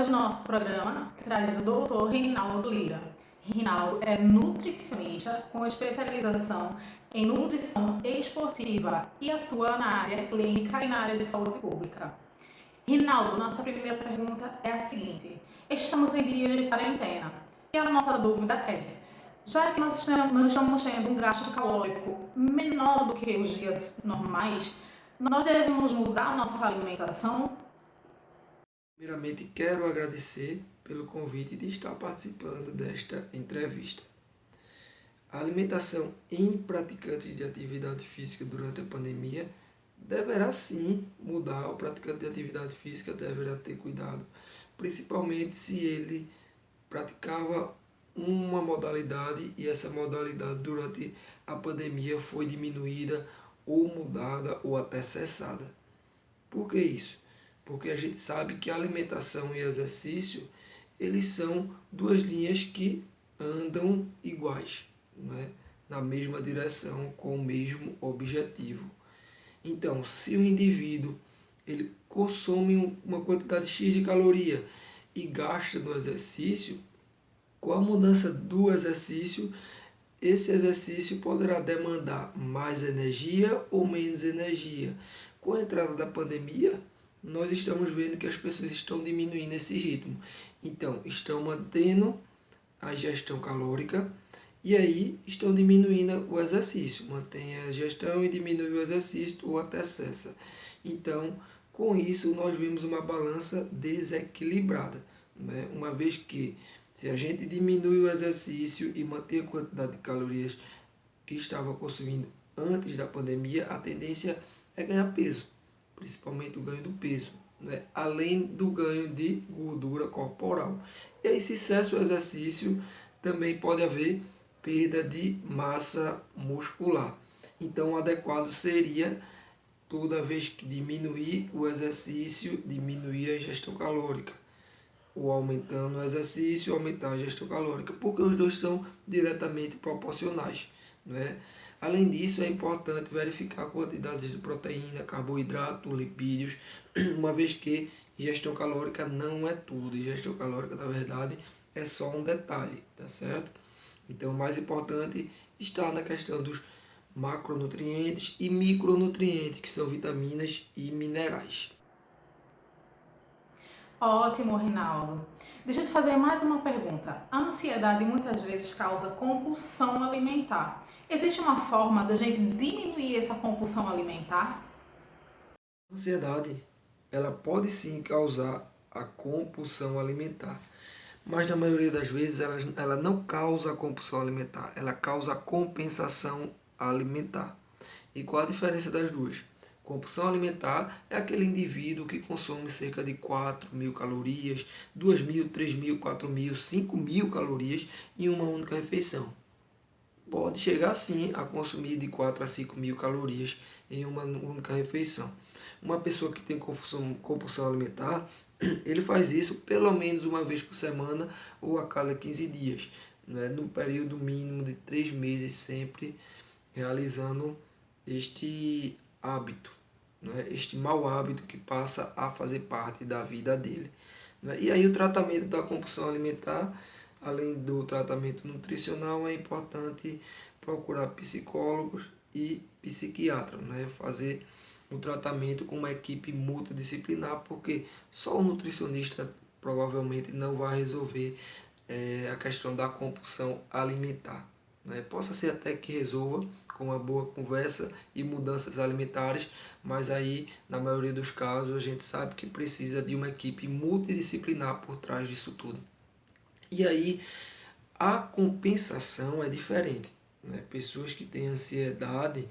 Hoje nosso programa traz o doutor Reinaldo Lira. Reinaldo é nutricionista com especialização em nutrição esportiva e atua na área clínica e na área de saúde pública. Reinaldo, nossa primeira pergunta é a seguinte: estamos em dia de quarentena e a nossa dúvida é: já que nós estamos tendo um gasto calórico menor do que os dias normais, nós devemos mudar a nossa alimentação? Primeiramente, quero agradecer pelo convite de estar participando desta entrevista. A alimentação em praticantes de atividade física durante a pandemia deverá sim mudar. O praticante de atividade física deverá ter cuidado, principalmente se ele praticava uma modalidade e essa modalidade durante a pandemia foi diminuída ou mudada ou até cessada. Por que isso? Porque a gente sabe que alimentação e exercício, eles são duas linhas que andam iguais, né? Na mesma direção, com o mesmo objetivo. Então, se o indivíduo ele consome uma quantidade X de caloria e gasta no exercício, com a mudança do exercício, esse exercício poderá demandar mais energia ou menos energia. Com a entrada da pandemia, nós estamos vendo que as pessoas estão diminuindo esse ritmo. Então, estão mantendo a ingestão calórica e aí estão diminuindo o exercício. Mantém a ingestão e diminui o exercício ou até cessa. Então, com isso, nós vemos uma balança desequilibrada, né? Uma vez que se a gente diminui o exercício e mantém a quantidade de calorias que estava consumindo antes da pandemia, a tendência é ganhar peso, principalmente o ganho do peso, né? Além do ganho de gordura corporal. E aí, se cessa o exercício, também pode haver perda de massa muscular. Então, o adequado seria, toda vez que diminuir o exercício, diminuir a ingestão calórica, ou aumentando o exercício, aumentar a ingestão calórica, porque os dois são diretamente proporcionais, né? Além disso, é importante verificar quantidades de proteína, carboidrato, lipídios, uma vez que ingestão calórica não é tudo. Ingestão calórica, na verdade, é só um detalhe, tá certo? Então, o mais importante está na questão dos macronutrientes e micronutrientes, que são vitaminas e minerais. Ótimo, Reinaldo. Deixa eu te fazer mais uma pergunta. A ansiedade muitas vezes causa compulsão alimentar. Existe uma forma da gente diminuir essa compulsão alimentar? A ansiedade, ela pode sim causar a compulsão alimentar, mas na maioria das vezes ela não causa a compulsão alimentar, ela causa a compensação alimentar. E qual a diferença das duas? Compulsão alimentar é aquele indivíduo que consome cerca de 4.000 calorias, 2.000, 3.000, 4.000, 5.000 calorias em uma única refeição. Pode chegar sim a consumir de 4 a 5.000 calorias em uma única refeição. Uma pessoa que tem compulsão alimentar, ele faz isso pelo menos uma vez por semana ou a cada 15 dias, né? No período mínimo de 3 meses, sempre realizando este hábito, né? Este mau hábito que passa a fazer parte da vida dele, né? E aí o tratamento da compulsão alimentar, além do tratamento nutricional, é importante procurar psicólogos e psiquiatras, né? Fazer o tratamento com uma equipe multidisciplinar, porque só o nutricionista provavelmente não vai resolver a questão da compulsão alimentar, né? Possa ser até que resolva com uma boa conversa e mudanças alimentares, mas aí, na maioria dos casos, a gente sabe que precisa de uma equipe multidisciplinar por trás disso tudo. E aí, a compensação é diferente, né? Pessoas que têm ansiedade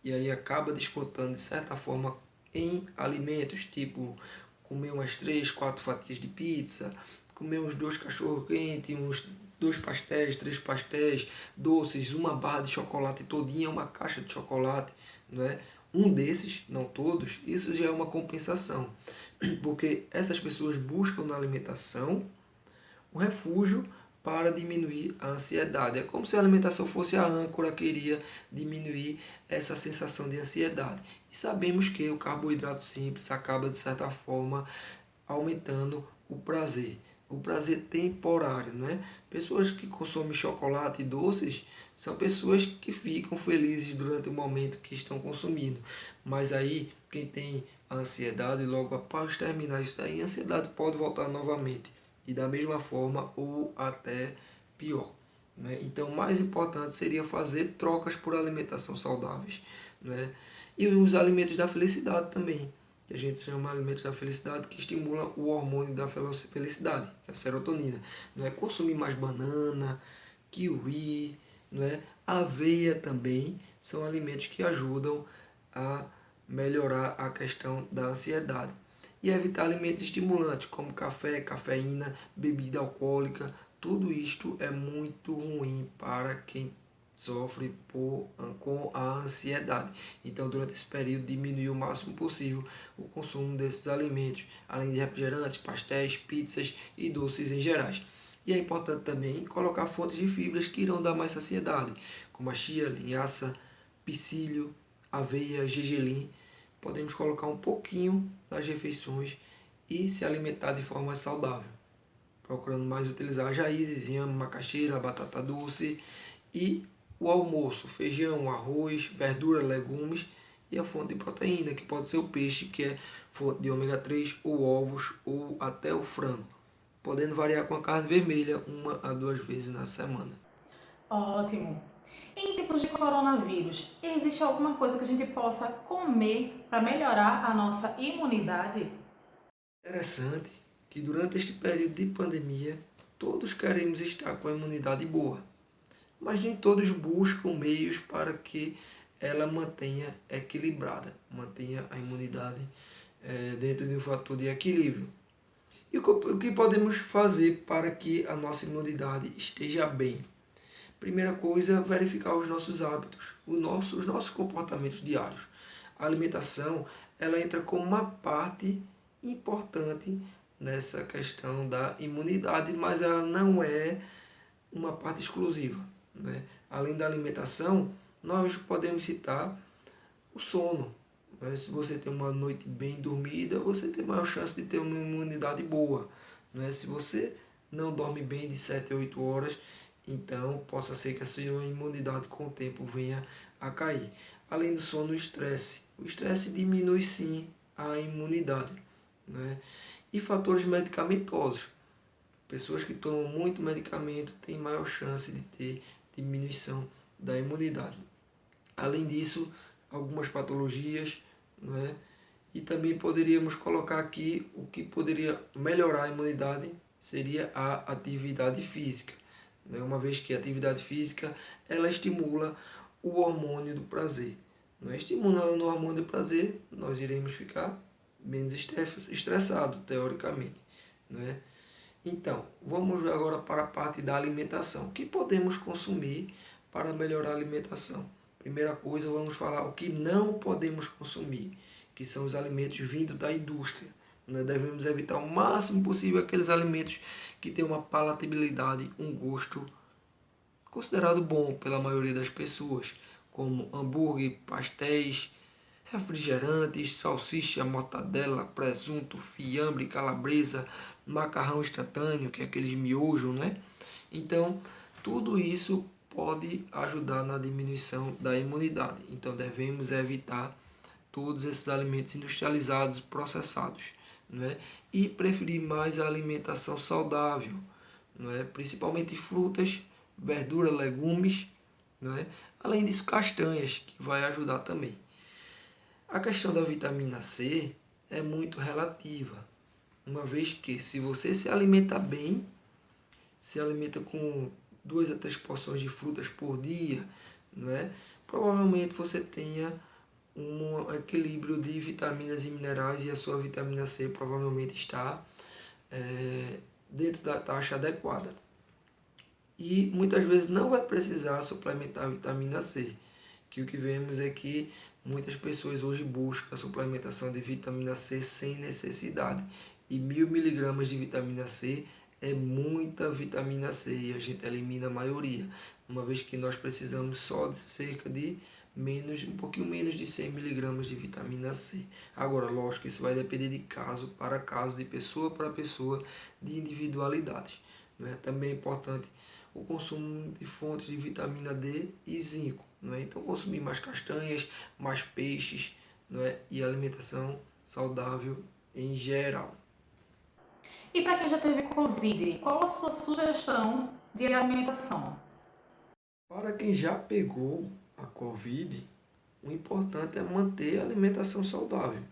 e aí acaba descontando de certa forma em alimentos, tipo comer umas 3, 4 fatias de pizza, comer uns 2 cachorro-quente, uns 2 pastéis, 3 pastéis, doces, uma barra de chocolate todinha, uma caixa de chocolate, não é? Um desses, não todos, isso já é uma compensação, porque essas pessoas buscam na alimentação o refúgio para diminuir a ansiedade. É como se a alimentação fosse a âncora que iria diminuir essa sensação de ansiedade. E sabemos que o carboidrato simples acaba, de certa forma, aumentando o prazer temporário, não é? Pessoas que consomem chocolate e doces são pessoas que ficam felizes durante o momento que estão consumindo. Mas aí, quem tem a ansiedade, logo após terminar isso daí, a ansiedade pode voltar novamente. E da mesma forma, ou até pior. Né? Então, o mais importante seria fazer trocas por alimentação saudáveis. Né? E os alimentos da felicidade também, que a gente chama de alimentos da felicidade, que estimulam o hormônio da felicidade, que é a serotonina. Não é? Consumir mais banana, kiwi, não é? Aveia também são alimentos que ajudam a melhorar a questão da ansiedade. E evitar alimentos estimulantes, como café, cafeína, bebida alcoólica. Tudo isto é muito ruim para quem sofre com a ansiedade. Então, durante esse período, diminuir o máximo possível o consumo desses alimentos, além de refrigerantes, pastéis, pizzas e doces em gerais. E é importante também colocar fontes de fibras que irão dar mais saciedade, como a chia, linhaça, psyllium, aveia, gergelim. Podemos colocar um pouquinho nas refeições e se alimentar de forma saudável, procurando mais utilizar raízes, inhame, macaxeira, batata doce e o almoço, feijão, arroz, verdura, legumes e a fonte de proteína, que pode ser o peixe, que é fonte de ômega 3, ou ovos, ou até o frango, podendo variar com a carne vermelha 1 a 2 vezes na semana. Ótimo. Em tempos de coronavírus, existe alguma coisa que a gente possa comer para melhorar a nossa imunidade? Interessante que durante este período de pandemia, todos queremos estar com a imunidade boa, mas nem todos buscam meios para que ela mantenha equilibrada, mantenha a imunidade dentro de um fator de equilíbrio. E o que podemos fazer para que a nossa imunidade esteja bem? Primeira coisa, verificar os nossos hábitos, os nossos comportamentos diários. A alimentação, ela entra como uma parte importante nessa questão da imunidade, mas ela não é uma parte exclusiva. Né? Além da alimentação, nós podemos citar o sono. Né? Se você tem uma noite bem dormida, você tem maior chance de ter uma imunidade boa. Né? Se você não dorme bem de 7 a 8 horas, então possa ser que a sua imunidade com o tempo venha a cair. Além do sono, o estresse. O estresse diminui sim a imunidade. Né? E fatores medicamentosos. Pessoas que tomam muito medicamento têm maior chance de ter diminuição da imunidade. Além disso, algumas patologias, não é? E também poderíamos colocar aqui o que poderia melhorar a imunidade seria a atividade física, né? Uma vez que a atividade física ela estimula o hormônio do prazer. Não é? Estimulando o hormônio do prazer, nós iremos ficar menos estressados, teoricamente. Não é? Então, vamos agora para a parte da alimentação. O que podemos consumir para melhorar a alimentação? Primeira coisa, vamos falar o que não podemos consumir, que são os alimentos vindos da indústria. Nós devemos evitar o máximo possível aqueles alimentos que têm uma palatabilidade, um gosto considerado bom pela maioria das pessoas, como hambúrguer, pastéis, refrigerantes, salsicha, mortadela, presunto, fiambre, calabresa, macarrão instantâneo, que é aqueles miojo, né? Então, tudo isso pode ajudar na diminuição da imunidade. Então, devemos evitar todos esses alimentos industrializados, processados, né? E preferir mais a alimentação saudável, né? Principalmente frutas, verduras, legumes, né? Além disso, castanhas, que vai ajudar também. A questão da vitamina C é muito relativa, uma vez que se você se alimenta bem, se alimenta com 2 a 3 porções de frutas por dia, não é? Provavelmente você tenha um equilíbrio de vitaminas e minerais e a sua vitamina C provavelmente está dentro da taxa adequada. E muitas vezes não vai precisar suplementar a vitamina C, que o que vemos é que muitas pessoas hoje buscam a suplementação de vitamina C sem necessidade. E 1000 mg de vitamina C é muita vitamina C e a gente elimina a maioria, uma vez que nós precisamos só de cerca de um pouquinho menos de 100 miligramas de vitamina C. Agora, lógico, isso vai depender de caso para caso, de pessoa para pessoa, de individualidades. Né? Também é importante o consumo de fontes de vitamina D e zinco. Né? Então, consumir mais castanhas, mais peixes, né? E alimentação saudável em geral. E para quem já teve Covid, qual a sua sugestão de alimentação? Para quem já pegou a Covid, o importante é manter a alimentação saudável,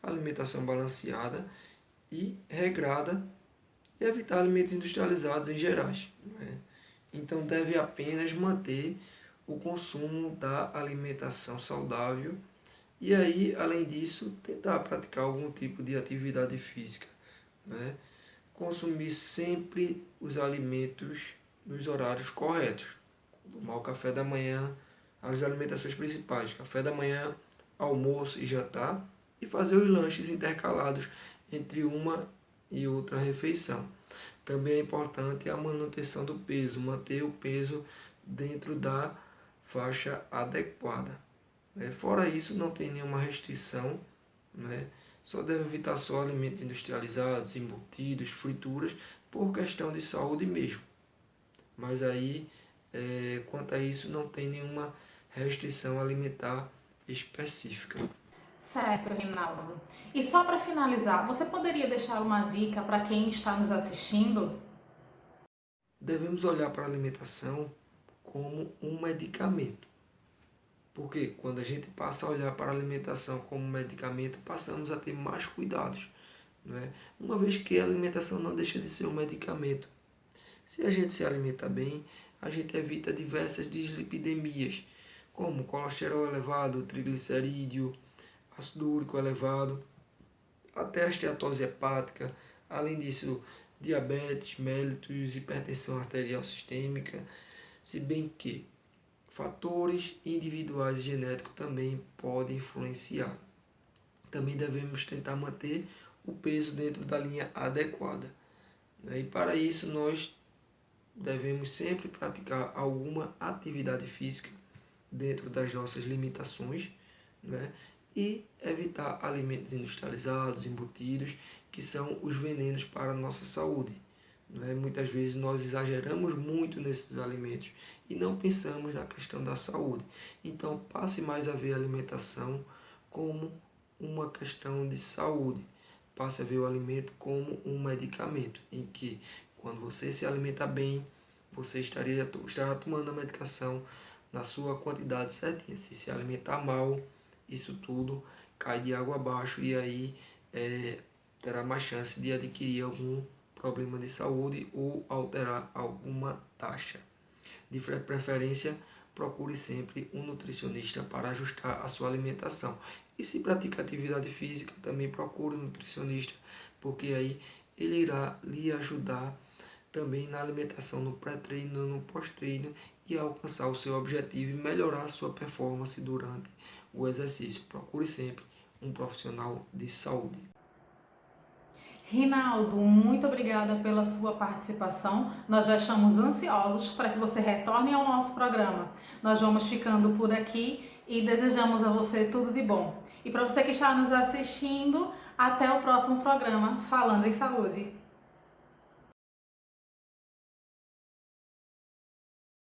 alimentação balanceada e regrada e evitar alimentos industrializados em gerais. Né? Então deve apenas manter o consumo da alimentação saudável e aí, além disso, tentar praticar algum tipo de atividade física. Né? Consumir sempre os alimentos nos horários corretos. Tomar o café da manhã, as alimentações principais, café da manhã, almoço e jantar, e fazer os lanches intercalados entre uma e outra refeição. Também é importante a manutenção do peso, manter o peso dentro da faixa adequada. Fora isso, não tem nenhuma restrição, né? Só deve evitar só alimentos industrializados, embutidos, frituras, por questão de saúde mesmo. Mas aí, quanto a isso, não tem nenhuma restrição alimentar específica. Certo, Rinaldo. E só para finalizar, você poderia deixar uma dica para quem está nos assistindo? Devemos olhar para a alimentação como um medicamento. Porque quando a gente passa a olhar para a alimentação como um medicamento, passamos a ter mais cuidados. Não é? Uma vez que a alimentação não deixa de ser um medicamento. Se a gente se alimenta bem, a gente evita diversas dislipidemias, como colesterol elevado, triglicerídeo, ácido úrico elevado, até a esteatose hepática, além disso, diabetes, mellitus, hipertensão arterial sistêmica, se bem que fatores individuais e genéticos também podem influenciar. Também devemos tentar manter o peso dentro da linha adequada. E para isso nós devemos sempre praticar alguma atividade física dentro das nossas limitações, né? E evitar alimentos industrializados, embutidos, que são os venenos para a nossa saúde. Né? Muitas vezes nós exageramos muito nesses alimentos e não pensamos na questão da saúde. Então passe mais a ver a alimentação como uma questão de saúde. Passe a ver o alimento como um medicamento, em que quando você se alimenta bem, você estará tomando a medicação na sua quantidade certinha. Se alimentar mal, isso tudo cai de água abaixo e aí terá mais chance de adquirir algum problema de saúde ou alterar alguma taxa. De preferência, procure sempre um nutricionista para ajustar a sua alimentação. E se pratica atividade física, também procure um nutricionista, porque aí ele irá lhe ajudar também na alimentação no pré-treino, no pós-treino e alcançar o seu objetivo e melhorar a sua performance durante o exercício. Procure sempre um profissional de saúde. Rinaldo, muito obrigada pela sua participação. Nós já estamos ansiosos para que você retorne ao nosso programa. Nós vamos ficando por aqui e desejamos a você tudo de bom. E para você que está nos assistindo, até o próximo programa Falando em Saúde.